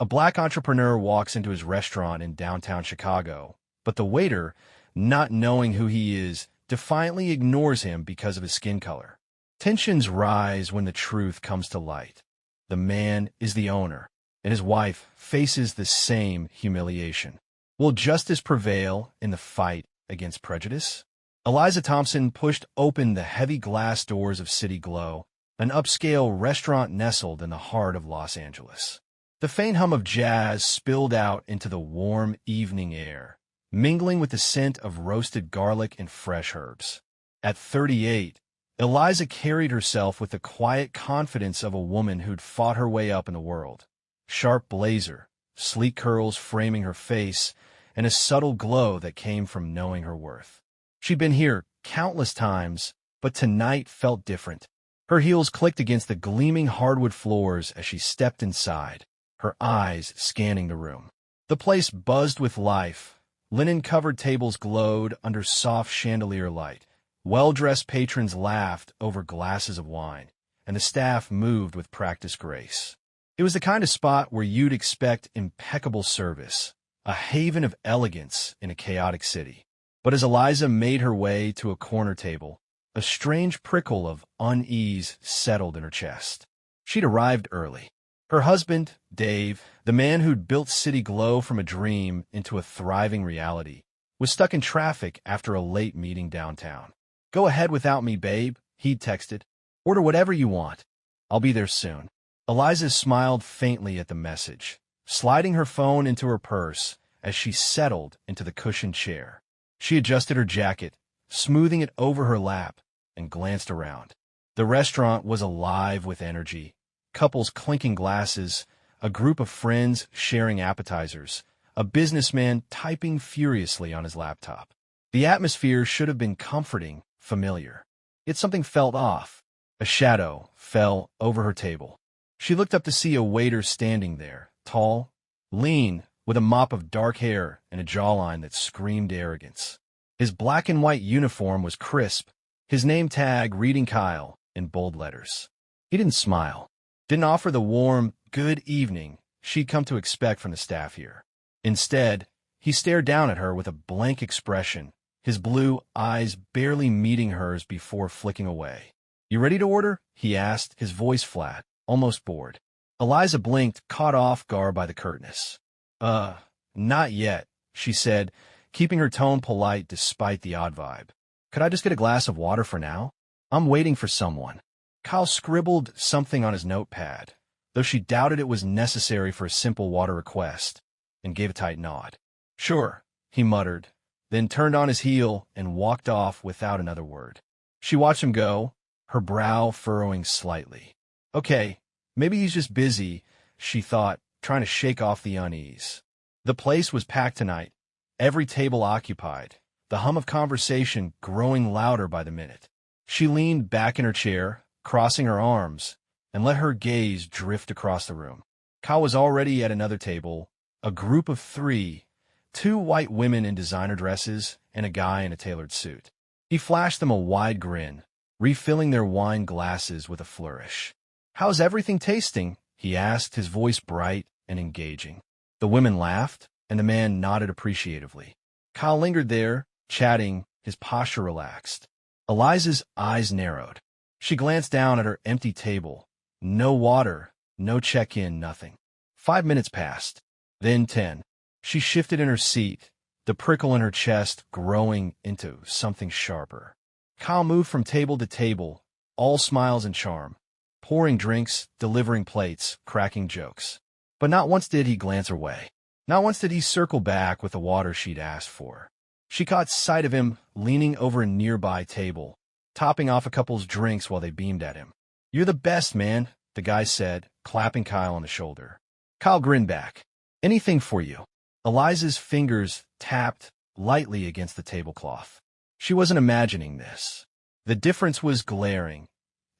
A black entrepreneur walks into his restaurant in downtown Chicago, but the waiter, not knowing who he is, defiantly ignores him because of his skin color. Tensions rise when the truth comes to light. The man is the owner, and his wife faces the same humiliation. Will justice prevail in the fight against prejudice? Eliza Thompson pushed open the heavy glass doors of City Glow, an upscale restaurant nestled in the heart of Los Angeles. The faint hum of jazz spilled out into the warm evening air, mingling with the scent of roasted garlic and fresh herbs. At 38, Eliza carried herself with the quiet confidence of a woman who'd fought her way up in the world. Sharp blazer, sleek curls framing her face, and a subtle glow that came from knowing her worth. She'd been here countless times, but tonight felt different. Her heels clicked against the gleaming hardwood floors as she stepped inside, her eyes scanning the room. The place buzzed with life. Linen-covered tables glowed under soft chandelier light. Well-dressed patrons laughed over glasses of wine, and the staff moved with practiced grace. It was the kind of spot where you'd expect impeccable service, a haven of elegance in a chaotic city. But as Eliza made her way to a corner table, a strange prickle of unease settled in her chest. She'd arrived early. Her husband, Dave, the man who'd built City Glow from a dream into a thriving reality, was stuck in traffic after a late meeting downtown. "Go ahead without me, babe," he'd texted. "Order whatever you want. I'll be there soon." Eliza smiled faintly at the message, sliding her phone into her purse as she settled into the cushioned chair. She adjusted her jacket, smoothing it over her lap, and glanced around. The restaurant was alive with energy. Couples clinking glasses, a group of friends sharing appetizers, a businessman typing furiously on his laptop. The atmosphere should have been comforting, familiar. Yet something felt off. A shadow fell over her table. She looked up to see a waiter standing there, tall, lean, with a mop of dark hair and a jawline that screamed arrogance. His black and white uniform was crisp, his name tag reading Kyle in bold letters. He didn't smile, didn't offer the warm, good evening she'd come to expect from the staff here. Instead, he stared down at her with a blank expression, his blue eyes barely meeting hers before flicking away. "You ready to order?" he asked, his voice flat, almost bored. Eliza blinked, caught off guard by the curtness. Not yet," she said, keeping her tone polite despite the odd vibe. "Could I just get a glass of water for now? I'm waiting for someone." Kyle scribbled something on his notepad, though she doubted it was necessary for a simple water request, and gave a tight nod. "Sure," he muttered, then turned on his heel and walked off without another word. She watched him go, her brow furrowing slightly. Okay, maybe he's just busy, she thought, trying to shake off the unease. The place was packed tonight, every table occupied, the hum of conversation growing louder by the minute. She leaned back in her chair, crossing her arms, and let her gaze drift across the room. Kyle was already at another table, a group of three, two white women in designer dresses and a guy in a tailored suit. He flashed them a wide grin, refilling their wine glasses with a flourish. "How's everything tasting?" he asked, his voice bright and engaging. The women laughed, and the man nodded appreciatively. Kyle lingered there, chatting, his posture relaxed. Eliza's eyes narrowed. She glanced down at her empty table. No water, no check-in, nothing. 5 minutes passed, then 10. She shifted in her seat, the prickle in her chest growing into something sharper. Kyle moved from table to table, all smiles and charm, pouring drinks, delivering plates, cracking jokes. But not once did he glance her way. Not once did he circle back with the water she'd asked for. She caught sight of him leaning over a nearby table, topping off a couple's drinks while they beamed at him. "You're the best, man," the guy said, clapping Kyle on the shoulder. Kyle grinned back. "Anything for you." Eliza's fingers tapped lightly against the tablecloth. She wasn't imagining this. The difference was glaring.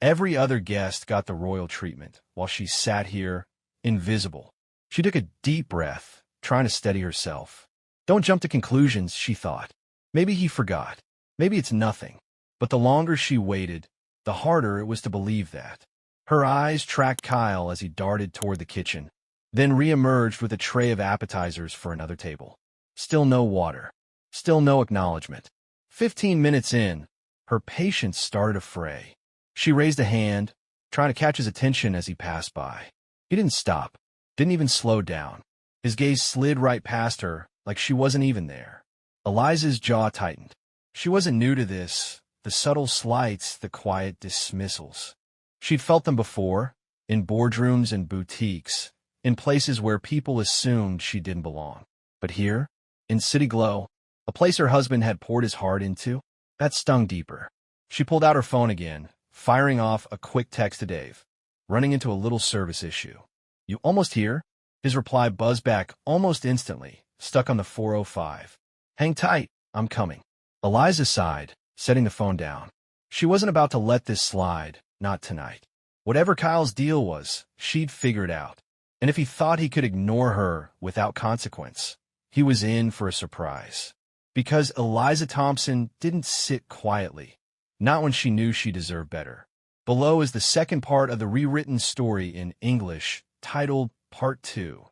Every other guest got the royal treatment, while she sat here, invisible. She took a deep breath, trying to steady herself. Don't jump to conclusions, she thought. Maybe he forgot. Maybe it's nothing. But the longer she waited, the harder it was to believe that. Her eyes tracked Kyle as he darted toward the kitchen, then reemerged with a tray of appetizers for another table. Still no water. Still no acknowledgement. 15 minutes in, her patience started to fray. She raised a hand, trying to catch his attention as he passed by. He didn't stop, didn't even slow down. His gaze slid right past her, like she wasn't even there. Eliza's jaw tightened. She wasn't new to this, the subtle slights, the quiet dismissals. She'd felt them before, in boardrooms and boutiques, in places where people assumed she didn't belong. But here, in City Glow, a place her husband had poured his heart into, that stung deeper. She pulled out her phone again, firing off a quick text to Dave, running into a little service issue. "You almost here?" His reply buzzed back almost instantly, stuck on the 405. "Hang tight, I'm coming." Eliza sighed, setting the phone down. She wasn't about to let this slide, not tonight. Whatever Kyle's deal was, she'd figure it out. And if he thought he could ignore her without consequence, he was in for a surprise. Because Eliza Thompson didn't sit quietly, not when she knew she deserved better. Below is the second part of the rewritten story in English, titled Part 2,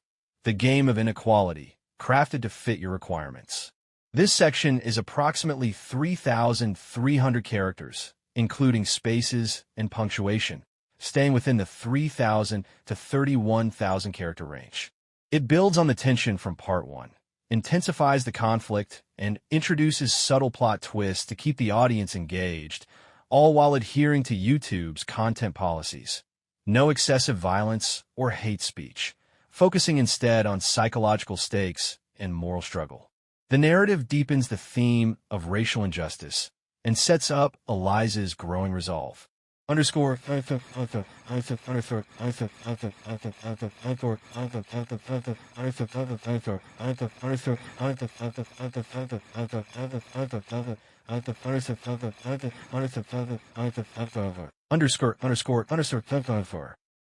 The Game of Inequality, crafted to fit your requirements. This section is approximately 3,300 characters, including spaces and punctuation, staying within the 3,000 to 31,000 character range. It builds on the tension from Part 1, intensifies the conflict, and introduces subtle plot twists to keep the audience engaged, all while adhering to YouTube's content policies. No excessive violence or hate speech, focusing instead on psychological stakes and moral struggle. The narrative deepens the theme of racial injustice and sets up Eliza's growing resolve. Underscore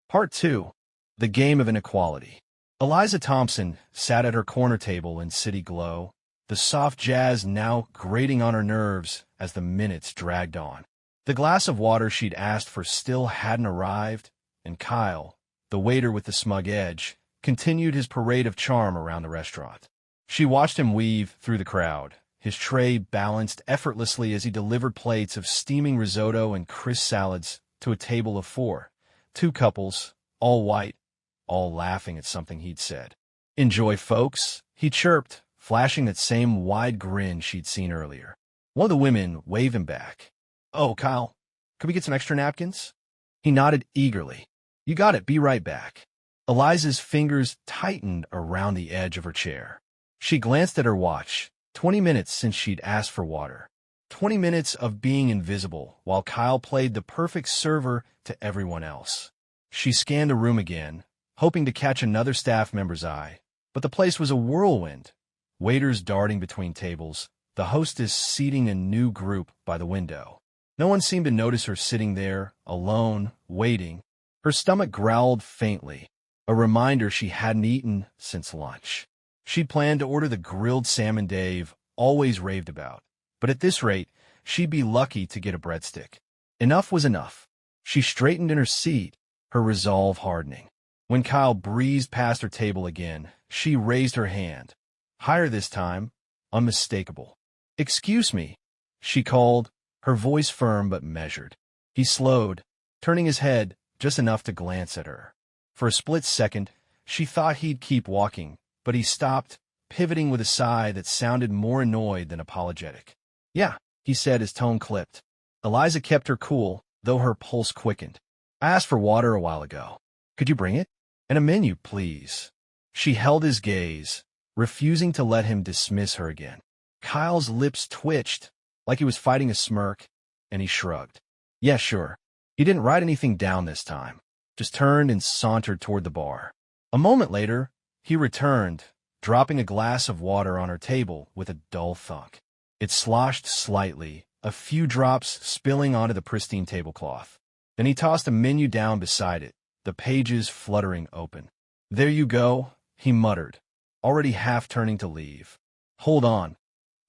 Part 2, The Game of Inequality. Eliza Thompson sat at her corner table in City Glow, the soft jazz now grating on her nerves as the minutes dragged on. The glass of water she'd asked for still hadn't arrived, and Kyle, the waiter with the smug edge, continued his parade of charm around the restaurant. She watched him weave through the crowd, his tray balanced effortlessly as he delivered plates of steaming risotto and crisp salads to a table of 4, 2 couples, all white, all laughing at something he'd said. "Enjoy, folks," he chirped, flashing that same wide grin she'd seen earlier. One of the women waved him back. "Oh, Kyle, could we get some extra napkins?" He nodded eagerly. "You got it, be right back." Eliza's fingers tightened around the edge of her chair. She glanced at her watch. 20 minutes since she'd asked for water. 20 minutes of being invisible while Kyle played the perfect server to everyone else. She scanned the room again, hoping to catch another staff member's eye, but the place was a whirlwind. Waiters darting between tables, the hostess seating a new group by the window. No one seemed to notice her sitting there, alone, waiting. Her stomach growled faintly, a reminder she hadn't eaten since lunch. She'd planned to order the grilled salmon Dave always raved about, but at this rate, she'd be lucky to get a breadstick. Enough was enough. She straightened in her seat, her resolve hardening. When Kyle breezed past her table again, she raised her hand. Higher this time, unmistakable. "Excuse me," she called, her voice firm but measured. He slowed, turning his head just enough to glance at her. For a split second, she thought he'd keep walking, but he stopped, pivoting with a sigh that sounded more annoyed than apologetic. "Yeah," he said, his tone clipped. Eliza kept her cool, though her pulse quickened. "I asked for water a while ago. Could you bring it? And a menu, please." She held his gaze, refusing to let him dismiss her again. Kyle's lips twitched, like he was fighting a smirk, and he shrugged. "Yeah, sure." He didn't write anything down this time, just turned and sauntered toward the bar. A moment later, he returned, dropping a glass of water on her table with a dull thunk. It sloshed slightly, a few drops spilling onto the pristine tablecloth. Then he tossed a menu down beside it, the pages fluttering open. "There you go," he muttered, already half turning to leave. "Hold on,"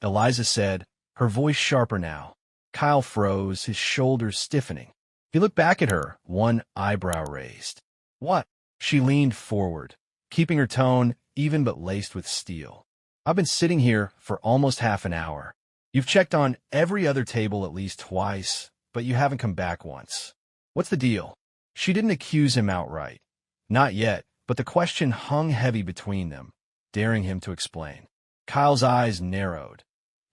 Eliza said, her voice sharper now. Kyle froze, his shoulders stiffening. He looked back at her, one eyebrow raised. "What?" She leaned forward, keeping her tone even but laced with steel. "I've been sitting here for almost half an hour. You've checked on every other table at least twice, but you haven't come back once. What's the deal?" She didn't accuse him outright. Not yet, but the question hung heavy between them, daring him to explain. Kyle's eyes narrowed,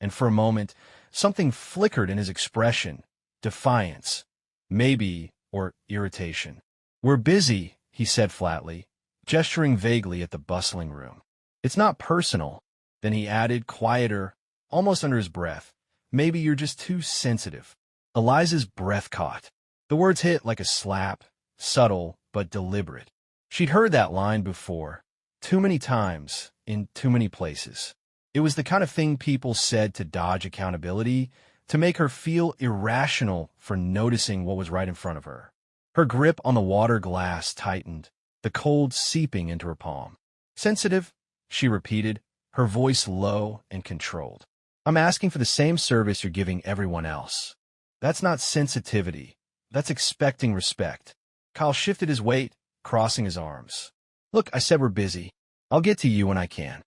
and for a moment, something flickered in his expression. Defiance, maybe, or irritation. "We're busy," he said flatly, gesturing vaguely at the bustling room. "It's not personal." Then he added, quieter, almost under his breath, "Maybe you're just too sensitive." Eliza's breath caught. The words hit like a slap, subtle but deliberate. She'd heard that line before, too many times, in too many places. It was the kind of thing people said to dodge accountability, to make her feel irrational for noticing what was right in front of her. Her grip on the water glass tightened, the cold seeping into her palm. "Sensitive?" she repeated, her voice low and controlled. "I'm asking for the same service you're giving everyone else. That's not sensitivity. That's expecting respect." Kyle shifted his weight, crossing his arms. "Look, I said we're busy. I'll get to you when I can."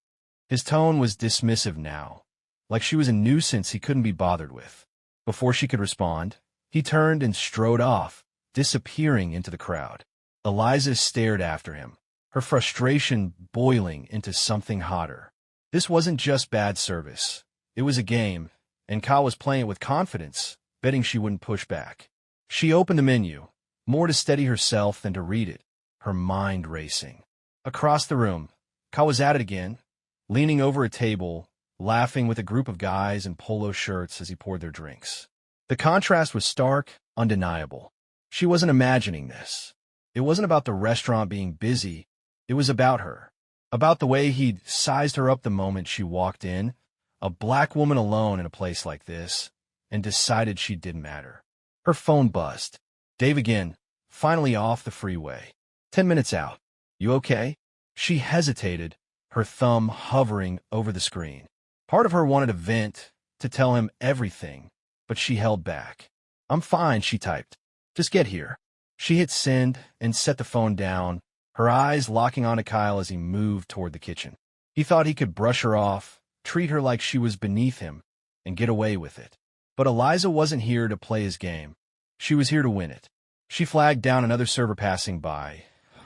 His tone was dismissive now, like she was a nuisance he couldn't be bothered with. Before she could respond, he turned and strode off, disappearing into the crowd. Eliza stared after him, her frustration boiling into something hotter. This wasn't just bad service. It was a game, and Kyle was playing it with confidence, betting she wouldn't push back. She opened the menu, more to steady herself than to read it, her mind racing. Across the room, Kyle was at it again, leaning over a table, laughing with a group of guys in polo shirts as he poured their drinks. The contrast was stark, undeniable. She wasn't imagining this. It wasn't about the restaurant being busy. It was about her. About the way he'd sized her up the moment she walked in, a black woman alone in a place like this, and decided she didn't matter. Her phone buzzed. Dave again, finally off the freeway. 10 minutes out. "You okay?" She hesitated, her thumb hovering over the screen. Part of her wanted to vent, to tell him everything, but she held back. "I'm fine," she typed. "Just get here." She hit send and set the phone down, her eyes locking onto Kyle as he moved toward the kitchen. He thought he could brush her off, treat her like she was beneath him, and get away with it. But Eliza wasn't here to play his game. She was here to win it. She flagged down another server passing by,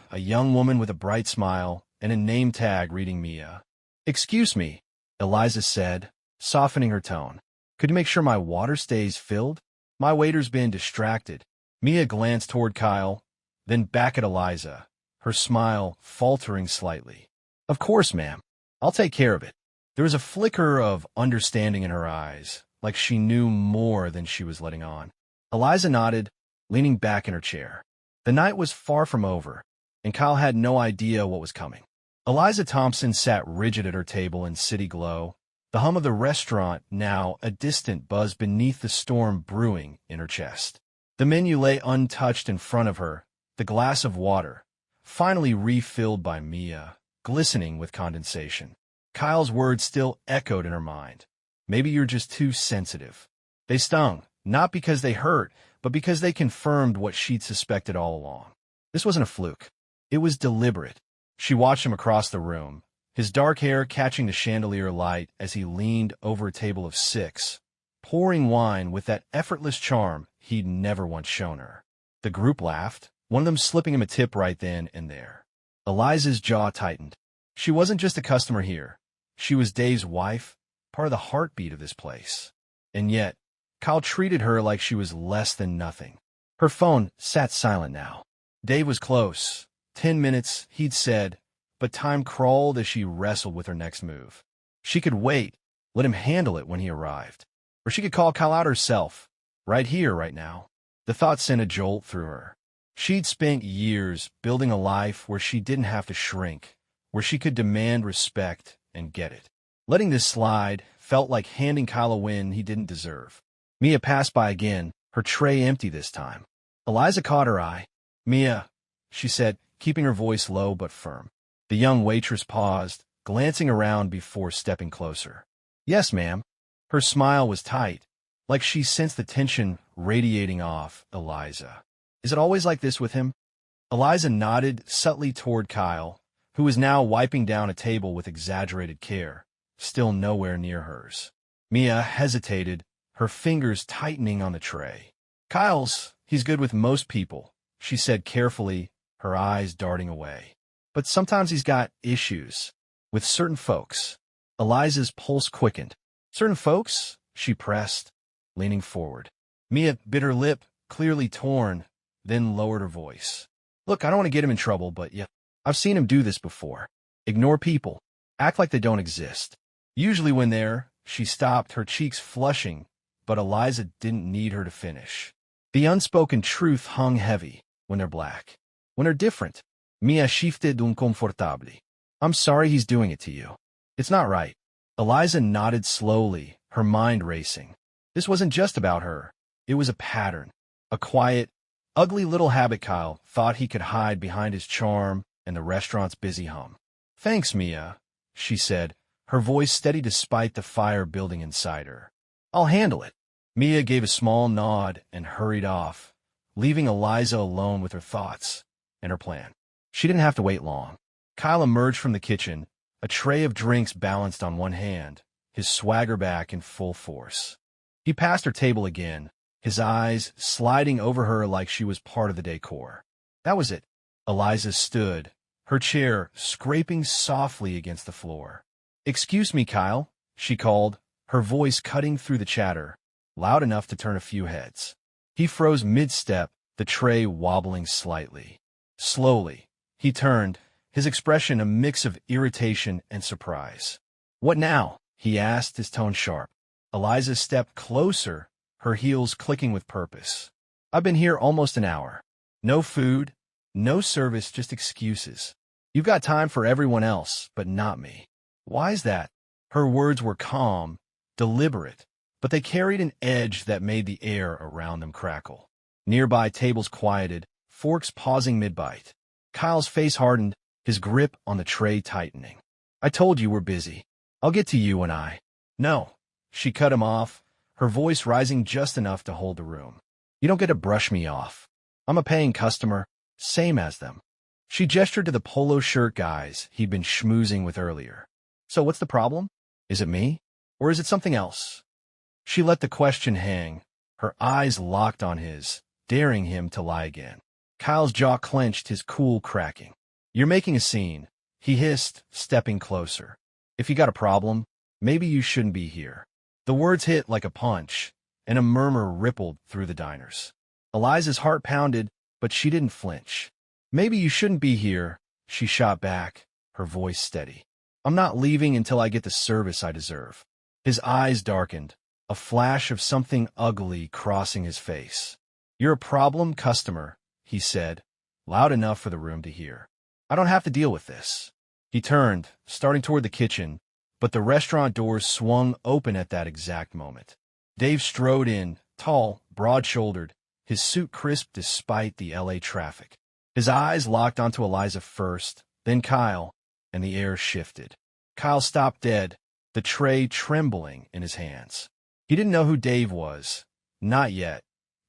a young woman with a bright smile and a name tag reading Mia. "Excuse me," Eliza said, softening her tone. "Could you make sure my water stays filled? My waiter's been distracted." Mia glanced toward Kyle, then back at Eliza, her smile faltering slightly. "Of course, ma'am. I'll take care of it." There was a flicker of understanding in her eyes, like she knew more than she was letting on. Eliza nodded, leaning back in her chair. The night was far from over, and Kyle had no idea what was coming. Eliza Thompson sat rigid at her table in city glow, the hum of the restaurant now a distant buzz beneath the storm brewing in her chest. The menu lay untouched in front of her, the glass of water, finally refilled by Mia, glistening with condensation. Kyle's words still echoed in her mind. "Maybe you're just too sensitive." They stung, not because they hurt, but because they confirmed what she'd suspected all along. This wasn't a fluke. It was deliberate. She watched him across the room, his dark hair catching the chandelier light as he leaned over a table of 6, pouring wine with that effortless charm he'd never once shown her. The group laughed, one of them slipping him a tip right then and there. Eliza's jaw tightened. She wasn't just a customer here. She was Dave's wife, part of the heartbeat of this place. And yet, Kyle treated her like she was less than nothing. Her phone sat silent now. Dave was close. 10 minutes, he'd said, but time crawled as she wrestled with her next move. She could wait, let him handle it when he arrived. Or she could call Kyle out herself, right here, right now. The thought sent a jolt through her. She'd spent years building a life where she didn't have to shrink, where she could demand respect and get it. Letting this slide felt like handing Kyle a win he didn't deserve. Mia passed by again, her tray empty this time. Eliza caught her eye. "Mia," she said, keeping her voice low but firm. The young waitress paused, glancing around before stepping closer. "Yes, ma'am." Her smile was tight, like she sensed the tension radiating off Eliza. "Is it always like this with him?" Eliza nodded subtly toward Kyle, who was now wiping down a table with exaggerated care, still nowhere near hers. Mia hesitated, her fingers tightening on the tray. He's good with most people, she said carefully, her eyes darting away. But sometimes he's got issues. With certain folks. Eliza's pulse quickened. Certain folks? She pressed, leaning forward. Mia bit her lip, clearly torn, then lowered her voice. Look, I don't want to get him in trouble, but yeah, I've seen him do this before. Ignore people. Act like they don't exist. Usually when they're, she stopped, her cheeks flushing, but Eliza didn't need her to finish. The unspoken truth hung heavy when they're black. When they're different. Mia shifted inconfortably. I'm sorry he's doing it to you. It's not right. Eliza nodded slowly, her mind racing. This wasn't just about her. It was a pattern. A quiet, ugly little habit Kyle thought he could hide behind his charm and the restaurant's busy hum. Thanks, Mia, she said, her voice steady despite the fire building inside her. I'll handle it. Mia gave a small nod and hurried off, leaving Eliza alone with her thoughts and her plan. She didn't have to wait long. Kyle emerged from the kitchen, a tray of drinks balanced on one hand, his swagger back in full force. He passed her table again, his eyes sliding over her like she was part of the decor. That was it. Eliza stood, her chair scraping softly against the floor. Excuse me, Kyle, she called, her voice cutting through the chatter, loud enough to turn a few heads. He froze mid-step, the tray wobbling slightly. Slowly, he turned, his expression a mix of irritation and surprise. What now? He asked, his tone sharp. Eliza stepped closer, her heels clicking with purpose. I've been here almost an hour. No food, no service, just excuses. You've got time for everyone else, but not me. Why's that? Her words were calm, deliberate, but they carried an edge that made the air around them crackle. Nearby tables quieted, forks pausing mid-bite. Kyle's face hardened, his grip on the tray tightening. I told you we're busy. I'll get to you when I... No. She cut him off, her voice rising just enough to hold the room. You don't get to brush me off. I'm a paying customer, same as them. She gestured to the polo shirt guys he'd been schmoozing with earlier. So what's the problem? Is it me? Or is it something else? She let the question hang, her eyes locked on his, daring him to lie again. Kyle's jaw clenched, his cool cracking. You're making a scene, he hissed, stepping closer. If you got a problem, maybe you shouldn't be here. The words hit like a punch, and a murmur rippled through the diners. Eliza's heart pounded, but she didn't flinch. Maybe you shouldn't be here, she shot back, her voice steady. I'm not leaving until I get the service I deserve. His eyes darkened, a flash of something ugly crossing his face. You're a problem customer, he said, loud enough for the room to hear. I don't have to deal with this. He turned, starting toward the kitchen, but the restaurant doors swung open at that exact moment. Dave strode in, tall, broad-shouldered, his suit crisp despite the LA traffic. His eyes locked onto Eliza first, then Kyle, and the air shifted. Kyle stopped dead, the tray trembling in his hands. He didn't know who Dave was. Not yet.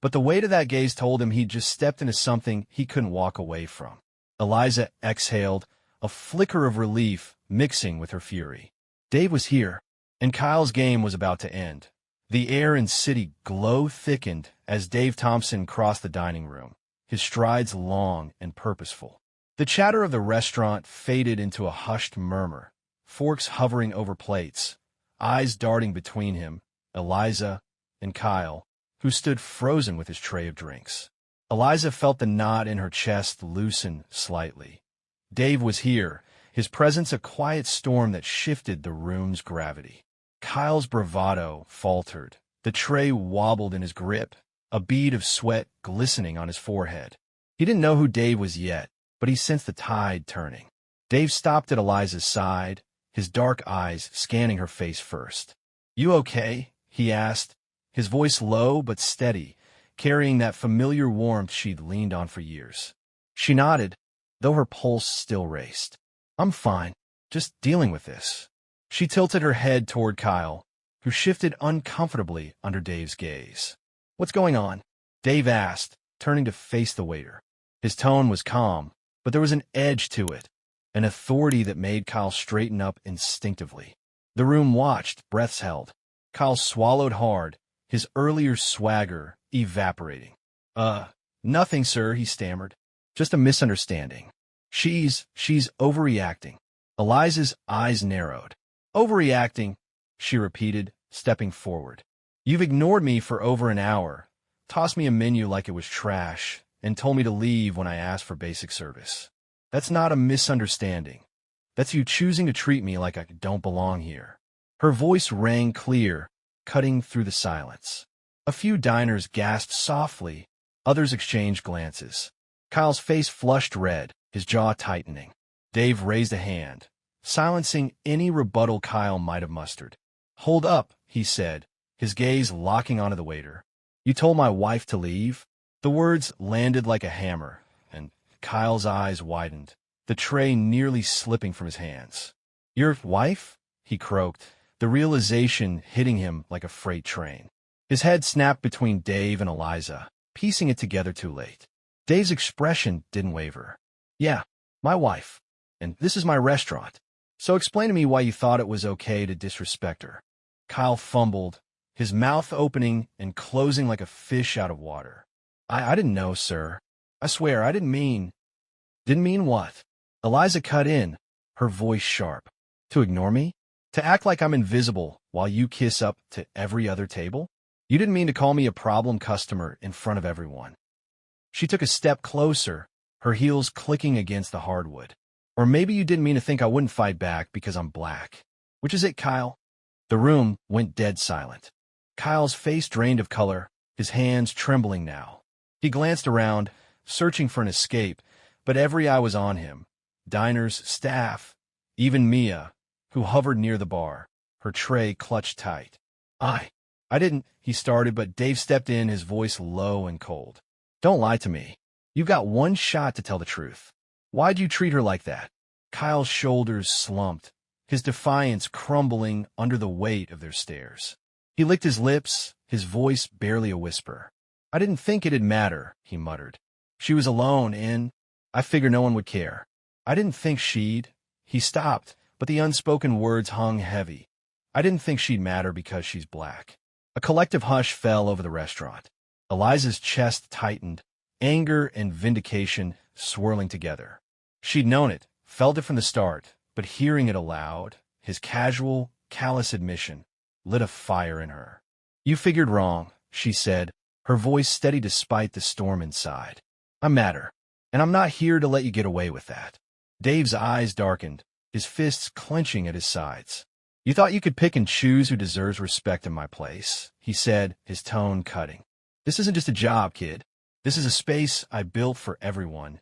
But the weight of that gaze told him he'd just stepped into something he couldn't walk away from. Eliza exhaled, a flicker of relief mixing with her fury. Dave was here, and Kyle's game was about to end. The air in city glow thickened as Dave Thompson crossed the dining room, his strides long and purposeful. The chatter of the restaurant faded into a hushed murmur, forks hovering over plates, eyes darting between him, Eliza, and Kyle, who stood frozen with his tray of drinks. Eliza felt the knot in her chest loosen slightly. Dave was here, his presence a quiet storm that shifted the room's gravity. Kyle's bravado faltered. The tray wobbled in his grip, a bead of sweat glistening on his forehead. He didn't know who Dave was yet, but he sensed the tide turning. Dave stopped at Eliza's side, his dark eyes scanning her face first. You okay? He asked, his voice low but steady, carrying that familiar warmth she'd leaned on for years. She nodded, though her pulse still raced. I'm fine, just dealing with this. She tilted her head toward Kyle, who shifted uncomfortably under Dave's gaze. What's going on? Dave asked, turning to face the waiter. His tone was calm, but there was an edge to it, an authority that made Kyle straighten up instinctively. The room watched, breaths held. Kyle swallowed hard, his earlier swagger evaporating. Nothing, sir, he stammered. Just a misunderstanding. She's overreacting. Eliza's eyes narrowed. Overreacting, she repeated, stepping forward. You've ignored me for over an hour, tossed me a menu like it was trash, and told me to leave when I asked for basic service. That's not a misunderstanding. That's you choosing to treat me like I don't belong here. Her voice rang clear, cutting through the silence. A few diners gasped softly, others exchanged glances. Kyle's face flushed red, his jaw tightening. Dave raised a hand, silencing any rebuttal Kyle might have mustered. Hold up, he said, his gaze locking onto the waiter. You told my wife to leave? The words landed like a hammer, and Kyle's eyes widened, the tray nearly slipping from his hands. Your wife? He croaked, the realization hitting him like a freight train. His head snapped between Dave and Eliza, piecing it together too late. Dave's expression didn't waver. Yeah, my wife. And this is my restaurant. So explain to me why you thought it was okay to disrespect her. Kyle fumbled, his mouth opening and closing like a fish out of water. I didn't know, sir. I swear, I didn't mean... Didn't mean what? Eliza cut in, her voice sharp. To ignore me? To act like I'm invisible while you kiss up to every other table? You didn't mean to call me a problem customer in front of everyone. She took a step closer, her heels clicking against the hardwood. Or maybe you didn't mean to think I wouldn't fight back because I'm black. Which is it, Kyle? The room went dead silent. Kyle's face drained of color, his hands trembling now. He glanced around, searching for an escape, but every eye was on him. Diners, staff, even Mia, who hovered near the bar, her tray clutched tight. I didn't, he started, but Dave stepped in, his voice low and cold. Don't lie to me. You've got one shot to tell the truth. Why'd you treat her like that? Kyle's shoulders slumped, his defiance crumbling under the weight of their stares. He licked his lips, his voice barely a whisper. I didn't think it'd matter, he muttered. She was alone and I figured no one would care. I didn't think she'd... He stopped, but the unspoken words hung heavy. I didn't think she'd matter because she's black. A collective hush fell over the restaurant. Eliza's chest tightened, anger and vindication swirling together. She'd known it, felt it from the start, but hearing it aloud, his casual, callous admission, lit a fire in her. You figured wrong, she said, her voice steady despite the storm inside. I'm madder, and I'm not here to let you get away with that. Dave's eyes darkened, his fists clenching at his sides. You thought you could pick and choose who deserves respect in my place, he said, his tone cutting. This isn't just a job, kid. This is a space I built for everyone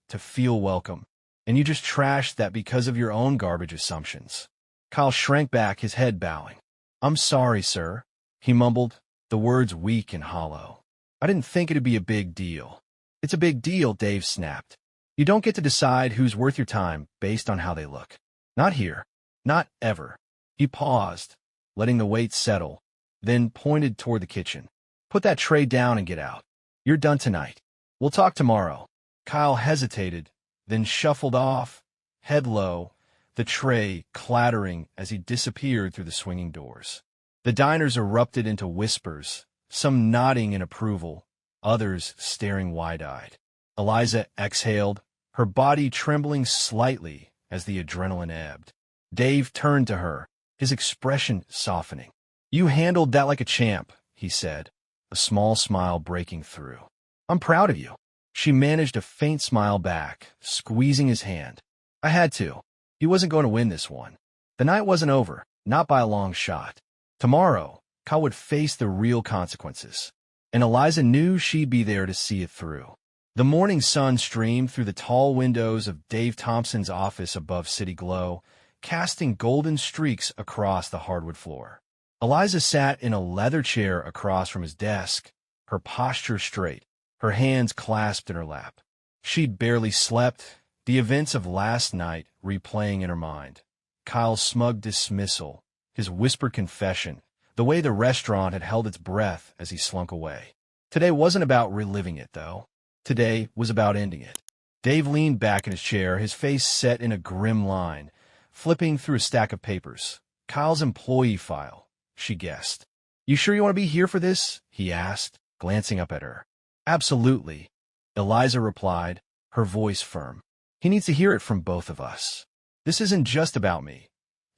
to feel welcome. And you just trashed that because of your own garbage assumptions. Kyle shrank back, his head bowing. I'm sorry, sir, he mumbled, the words weak and hollow. I didn't think it'd be a big deal. It's a big deal, Dave snapped. You don't get to decide who's worth your time based on how they look. Not here. Not ever. He paused, letting the weight settle, then pointed toward the kitchen. Put that tray down and get out. You're done tonight. We'll talk tomorrow. Kyle hesitated, then shuffled off, head low, the tray clattering as he disappeared through the swinging doors. The diners erupted into whispers, some nodding in approval, others staring wide-eyed. Eliza exhaled, her body trembling slightly as the adrenaline ebbed. Dave turned to her, his expression softening. You handled that like a champ, he said, a small smile breaking through. I'm proud of you. She managed a faint smile back, squeezing his hand. I had to. He wasn't going to win this one. The night wasn't over, not by a long shot. Tomorrow, Kyle would face the real consequences, and Eliza knew she'd be there to see it through. The morning sun streamed through the tall windows of Dave Thompson's office above City Glow, casting golden streaks across the hardwood floor. Eliza sat in a leather chair across from his desk, her posture straight, her hands clasped in her lap. She'd barely slept, the events of last night replaying in her mind. Kyle's smug dismissal, his whispered confession, the way the restaurant had held its breath as he slunk away. Today wasn't about reliving it, though. Today was about ending it. Dave leaned back in his chair, his face set in a grim line, flipping through a stack of papers. Kyle's employee file, she guessed. You sure you want to be here for this? He asked, glancing up at her. Absolutely, Eliza replied, her voice firm. He needs to hear it from both of us. This isn't just about me.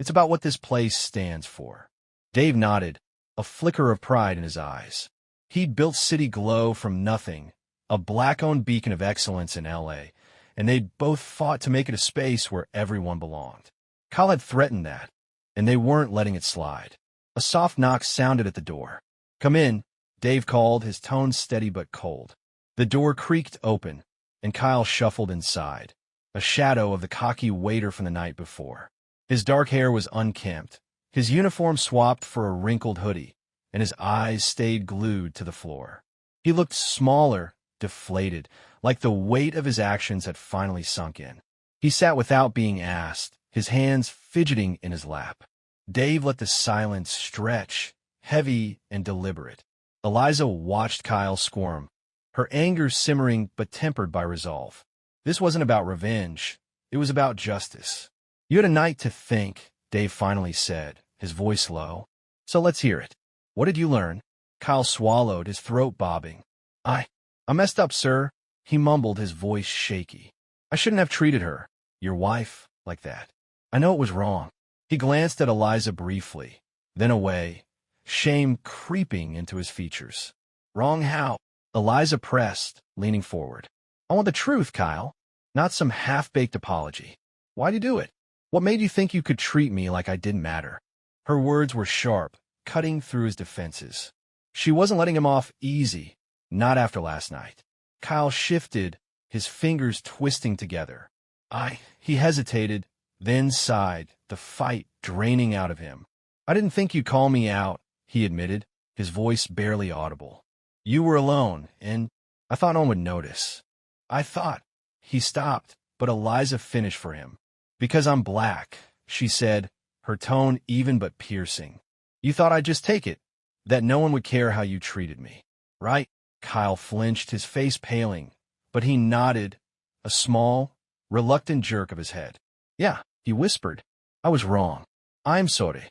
It's about what this place stands for. Dave nodded, a flicker of pride in his eyes. He'd built City Glow from nothing, a black-owned beacon of excellence in L.A., and they'd both fought to make it a space where everyone belonged. Kyle had threatened that, and they weren't letting it slide. A soft knock sounded at the door. Come in, Dave called, his tone steady but cold. The door creaked open, and Kyle shuffled inside, a shadow of the cocky waiter from the night before. His dark hair was unkempt, his uniform swapped for a wrinkled hoodie, and his eyes stayed glued to the floor. He looked smaller, deflated, like the weight of his actions had finally sunk in. He sat without being asked, his hands fidgeting in his lap. Dave let the silence stretch, heavy and deliberate. Eliza watched Kyle squirm, her anger simmering but tempered by resolve. This wasn't about revenge. It was about justice. You had a night to think, Dave finally said, his voice low. So let's hear it. What did you learn? Kyle swallowed, his throat bobbing. I messed up, sir, he mumbled, his voice shaky. I shouldn't have treated her, your wife, like that. I know it was wrong. He glanced at Eliza briefly, then away, shame creeping into his features. Wrong how? Eliza pressed, leaning forward. I want the truth, Kyle, not some half-baked apology. Why'd you do it? What made you think you could treat me like I didn't matter? Her words were sharp, cutting through his defenses. She wasn't letting him off easy, not after last night. Kyle shifted, his fingers twisting together. He hesitated, then sighed, the fight draining out of him. I didn't think you'd call me out, he admitted, his voice barely audible. You were alone, and I thought no one would notice. He stopped, but Eliza finished for him. Because I'm black, she said, her tone even but piercing. You thought I'd just take it, that no one would care how you treated me, right? Kyle flinched, his face paling, but he nodded, a small, reluctant jerk of his head. Yeah, he whispered. I was wrong. I'm sorry.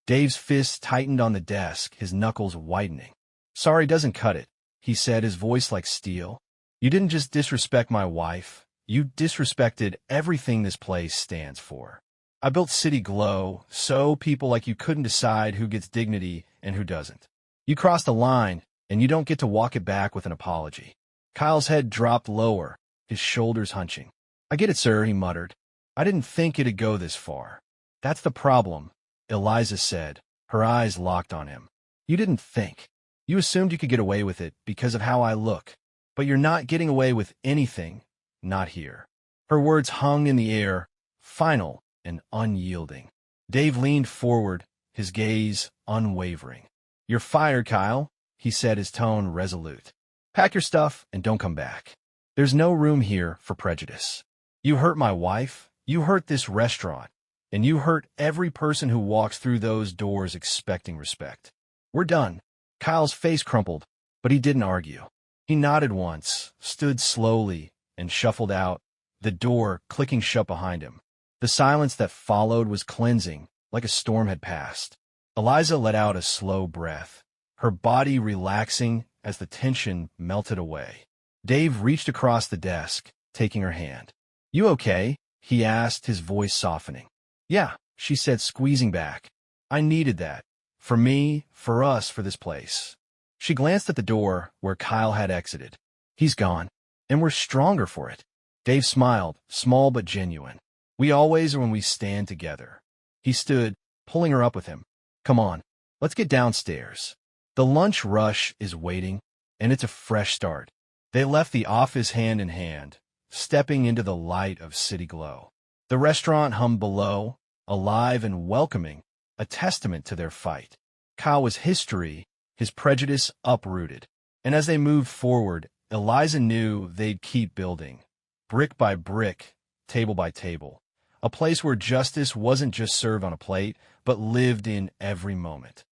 Dave's fist tightened on the desk, his knuckles whitening. Sorry doesn't cut it, he said, his voice like steel. You didn't just disrespect my wife. You disrespected everything this place stands for. I built City Glow so people like you couldn't decide who gets dignity and who doesn't. You crossed a line, and you don't get to walk it back with an apology. Kyle's head dropped lower, his shoulders hunching. I get it, sir, he muttered. I didn't think it'd go this far. That's the problem, Eliza said, her eyes locked on him. You didn't think. You assumed you could get away with it because of how I look. But you're not getting away with anything, not here. Her words hung in the air, final and unyielding. Dave leaned forward, his gaze unwavering. You're fired, Kyle, he said, his tone resolute. Pack your stuff and don't come back. There's no room here for prejudice. You hurt my wife, you hurt this restaurant, and you hurt every person who walks through those doors expecting respect. We're done. Kyle's face crumpled, but he didn't argue. He nodded once, stood slowly, and shuffled out, the door clicking shut behind him. The silence that followed was cleansing, like a storm had passed. Eliza let out a slow breath, her body relaxing as the tension melted away. Dave reached across the desk, taking her hand. You okay? He asked, his voice softening. Yeah, she said, squeezing back. I needed that. For me, for us, for this place. She glanced at the door where Kyle had exited. He's gone, and we're stronger for it. Dave smiled, small but genuine. We always are when we stand together. He stood, pulling her up with him. Come on, let's get downstairs. The lunch rush is waiting, and it's a fresh start. They left the office hand in hand, stepping into the light of City Glow. The restaurant hummed below, alive and welcoming, a testament to their fight. Kyle was history, his prejudice uprooted. And as they moved forward, Eliza knew they'd keep building, brick by brick, table by table, a place where justice wasn't just served on a plate, but lived in every moment.